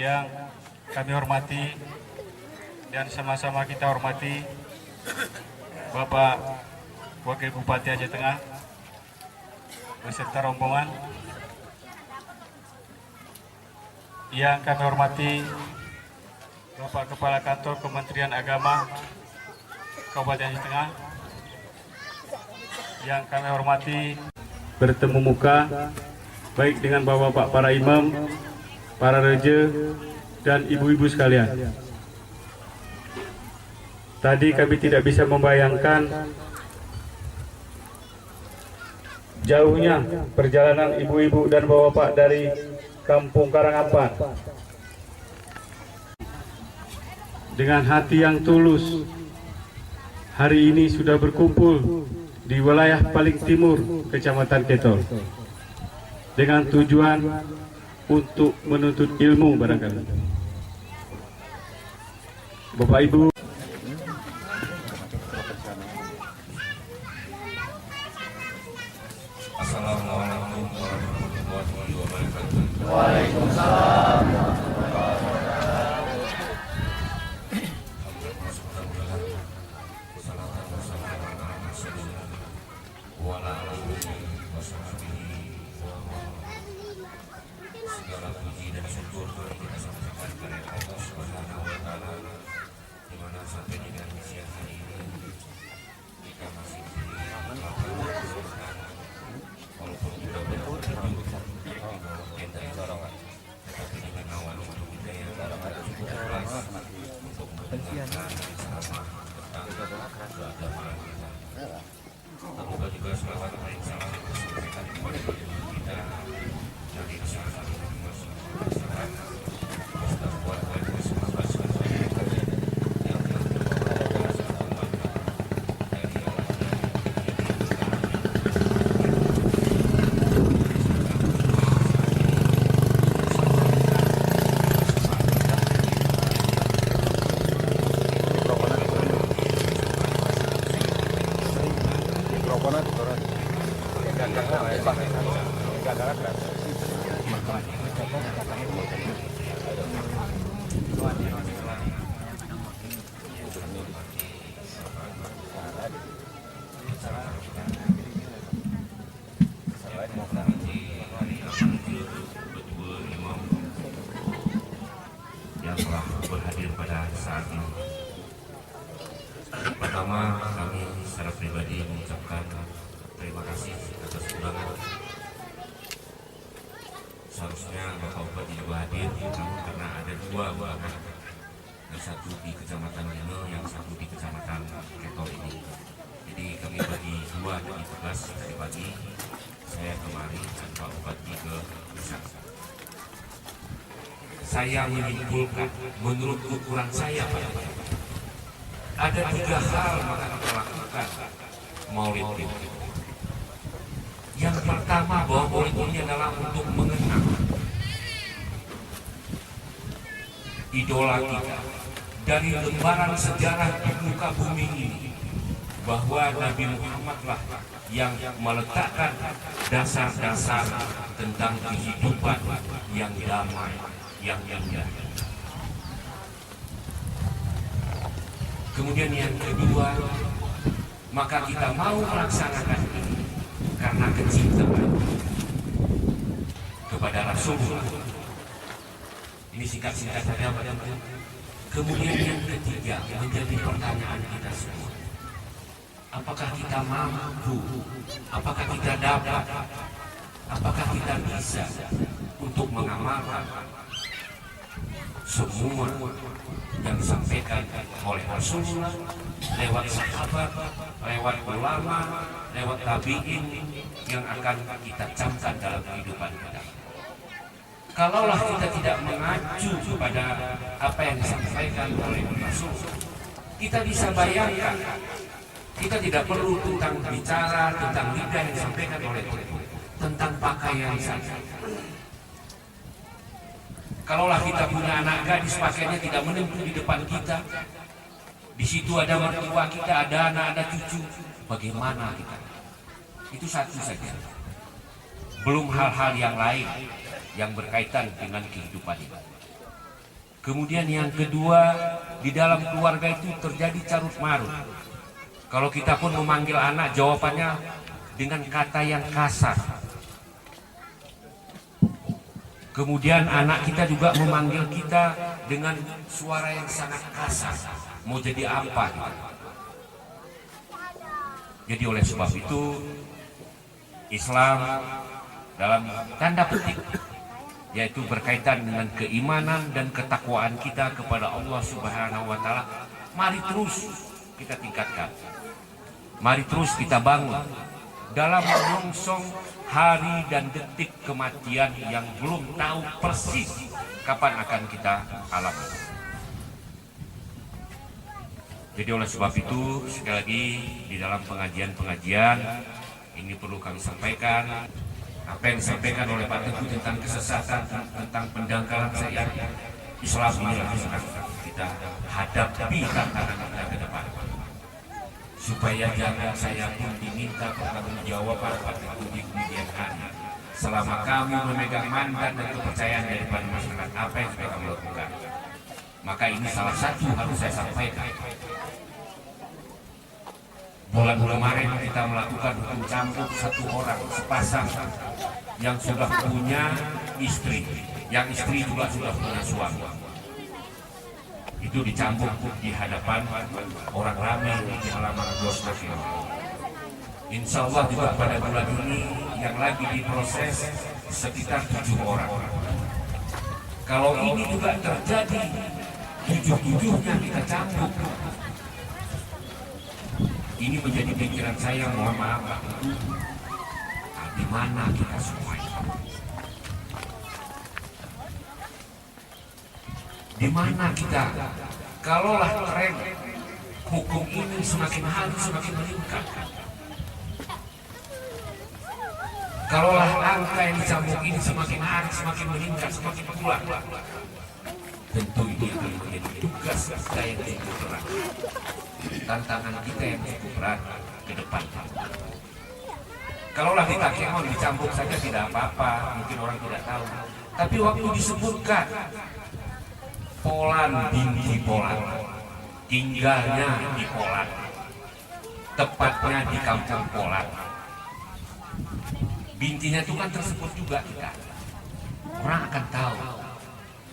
yang kami hormati dan sama-sama kita hormati Bapak Wakil Bupati Aceh Tengah beserta rombongan, yang kami hormati Bapak Kepala Kantor Kementerian Agama Kabupaten Aceh Tengah, yang kami hormati bertemu muka baik dengan bapak-bapak para imam, para reja, dan ibu-ibu sekalian. Tadi kami tidak bisa membayangkan jauhnya perjalanan ibu-ibu dan bapak-bapak dari Kampung Karangampan. Dengan hati yang tulus, hari ini sudah berkumpul di wilayah paling timur Kecamatan Ketol dengan tujuan untuk menuntut ilmu barangkali. Bapak Ibu, Assalamualaikum warahmatullahi wabarakatuh. Waalaikumsalam. Segala puji dan syukur kita sampaikan kepada Allah Subhanahu wa Ta'ala, di mana sampai dengan siang hari ini kita masih melakukan kesempatan, walaupun kita bertujuh di bawah tenda ini, tetapi dengan awal untuk kita yang cukup keras untuk mendengarkan ceramah tentang keagamaan kita. Semoga juga selamat dan salam disampaikan kepada kita dari masyarakat yang telah berhadir pada saat ini. Pertama, kami secara pribadi mengucapkan terima kasih atas undangan. Seharusnya Bapak Bupati juga hadir, namun karena ada dua undangan, yang satu di Kecamatan Lino, yang satu di Kecamatan Ketol ini. Jadi kami bagi dua dari tugas dari pagi. Saya kemari dan Pak Bupati ke Desa. Saya menyimpulkan, menurut ukuran saya Pak, ada tiga hal maka kita lakukan Maulid ini. Yang pertama, bahwa Maulid ini adalah untuk mengenang idola kita dari lembaran sejarah di muka bumi ini, bahwa Nabi Muhammadlah yang meletakkan dasar-dasar tentang kehidupan yang damai, yang indah. Kemudian yang kedua, maka kita mau melaksanakan ini karena kecintaan kepada Rasulullah. Ini singkat-singkat saja. Kemudian yang ketiga, menjadi pertanyaan kita semua. Apakah kita mampu? Apakah kita dapat? Apakah kita bisa untuk mengamalkan semua yang disampaikan oleh Rasulullah lewat sahabat, lewat ulama, lewat tabi'in yang akan kita camkan dalam kehidupan kita. Kalaulah kita tidak mengacu kepada apa yang disampaikan oleh Rasulullah, kita bisa bayangkan, kita tidak perlu tentang bicara tentang lidah yang disampaikan oleh tentang pakaian saja. Kalaulah kita punya anak gadis, pakaiannya tidak menempel di depan kita, di situ ada mertua kita, ada anak, ada cucu, bagaimana kita? Itu satu saja. Belum hal-hal yang lain yang berkaitan dengan kehidupan ini. Kemudian yang kedua, di dalam keluarga itu terjadi carut marut. Kalau kita pun memanggil anak, jawabannya dengan kata yang kasar. Kemudian anak kita juga memanggil kita dengan suara yang sangat kasar. Mau jadi apa? Jadi oleh sebab itu, Islam dalam tanda petik, yaitu berkaitan dengan keimanan dan ketakwaan kita kepada Allah Subhanahu wa Ta'ala, mari terus kita tingkatkan, mari terus kita bangun dalam menyongsong hari dan detik kematian yang belum tahu persis kapan akan kita alami. Jadi oleh sebab itu, sekali lagi di dalam pengajian-pengajian ini perlu kami sampaikan apa yang disampaikan oleh Pak Teguh tentang kesesatan, tentang pendangkalan saya. Islam ini sedang kita hadapi tantangan kita ke depan. Supaya jangan saya pun diminta pertanggungjawaban Pak Teguh di kemudian hari. Selama kami memegang mandat dan kepercayaan daripada masyarakat, apa yang sudah kami lakukan. Maka ini salah satu harus saya sampaikan. Bulan kemarin kita melakukan hukum cambuk satu orang, sepasang yang sudah punya istri, yang istri juga sudah punya suami. Itu dicambuk di hadapan orang ramai di halaman Glos Nasional. Insya Allah juga pada bulan ini yang lagi diproses sekitar 7 orang. Kalau ini juga terjadi, 7-7-nya kita cambuk. Ini menjadi pikiran saya, mohon maaf Pak Teguh, di mana kita semua ini? Di mana kita? Kalaulah tren hukum ini semakin hari semakin meningkat, kalaulah angka yang dicambuk ini semakin hari semakin meningkat, semakin pulang, tentu ini akan menjadi tugas kita yang cukup berat, tantangan kita yang cukup berat ke depan. Kalaulah di Takengon dicambuk saja tidak apa-apa, mungkin orang tidak tahu. Tapi waktu disebutkan Polan binti Polan, tinggalnya di Polan, tepatnya di kampung Polan. Bintinya itu kan tersebut juga kita. Orang akan tahu.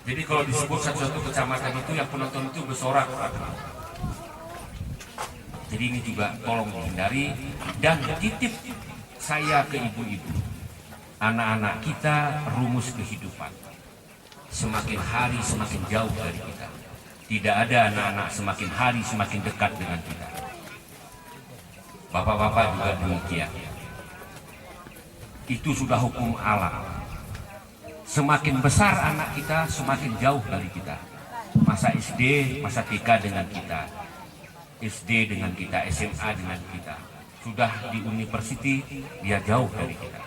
Jadi kalau disebut satu-satu kecamatan itu yang penonton itu bersorak. Jadi ini juga tolong dihindari, dan titip saya ke ibu-ibu, anak-anak kita rumus kehidupan semakin hari semakin jauh dari kita. Tidak ada anak-anak semakin hari semakin dekat dengan kita. Bapak-bapak juga demikian. Itu sudah hukum alam. Semakin besar anak kita semakin jauh dari kita. Masa SD, masa TK dengan kita, SD dengan kita, SMA dengan kita. Sudah di university, dia jauh dari kita.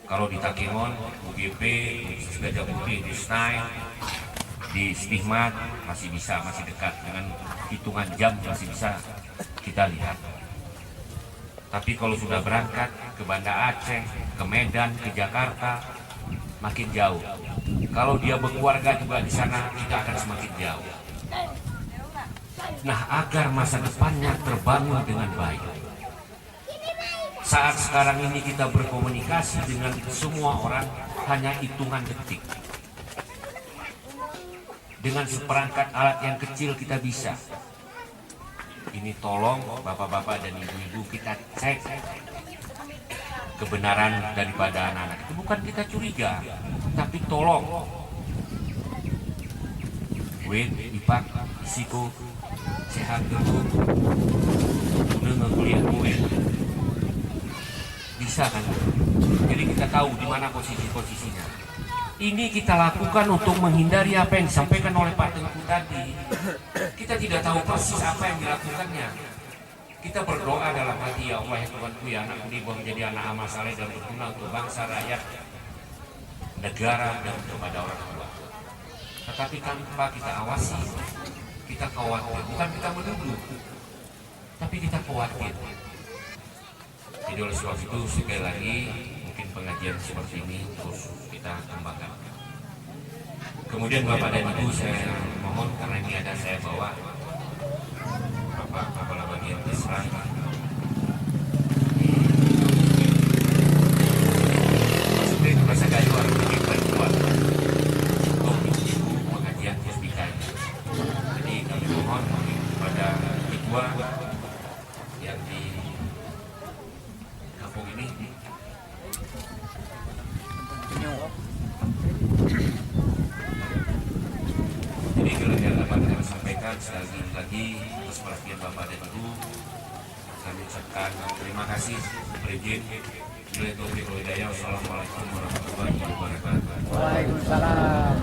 Kalau di Takengon, UGP, Universitas Gajah Putih, di SNAI, di Stigmat masih bisa, masih dekat dengan hitungan jam masih bisa kita lihat. Tapi kalau sudah berangkat ke Banda Aceh, ke Medan, ke Jakarta, makin jauh. Kalau dia berkeluarga juga di sana, kita akan semakin jauh. Nah, agar masa depannya terbangun dengan baik, saat sekarang ini kita berkomunikasi dengan semua orang hanya hitungan detik. Dengan seperangkat alat yang kecil kita bisa. Ini tolong bapak-bapak dan ibu-ibu kita cek kebenaran daripada anak-anak itu. Bukan kita curiga, tapi tolong. Win, Ipak, Siko, sehat dulu, udah kuliah gue. Bisa kan? Jadi kita tahu di mana posisinya. Ini kita lakukan untuk menghindari apa yang disampaikan oleh Pak Teguh tadi. Kita tidak tahu persis apa yang dilakukannya. Kita berdoa dalam hati, ya Allah ya Tuhanku, ya anakku dibuang menjadi anak amal saleh dan berguna untuk bangsa, rakyat, negara, dan kepada orang tua. Tetapi tanpa kita awasi, kita khawatir. Bukan kita menuduh, tapi kita khawatir. Jadi oleh sebab itu sekali lagi mungkin pengajian seperti ini terus kita kembangkan. Kemudian Bapak dan Ibu saya mohon karena ini ada saya bawa Bapak Kepala Bagian Kesran maksudnya itu rasa gayu harus diberikan kuat untuk ibu pengajian musbika. Jadi kami mohon kepada ibu yang di kampung ini jadi kalau yang dapat kami sampaikan sekali lagi atas perhatian Bapak dan Ibu kami ucapkan terima kasih berizin bila taufiq wal hidayah. Wassalamualaikum warahmatullahi wabarakatuh. Waalaikumsalam.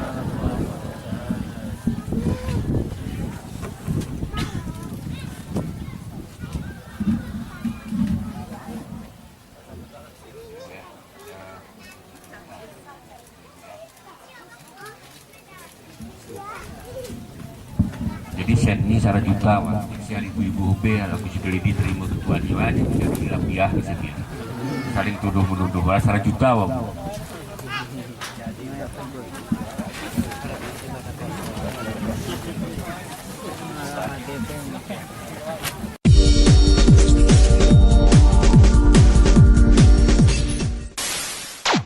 Jadi sen ini secara juta siar ibu-ibu UB aku sudah lebih terima ketua dewan yang dilapiah misalnya saling tuduh menuduh secara juta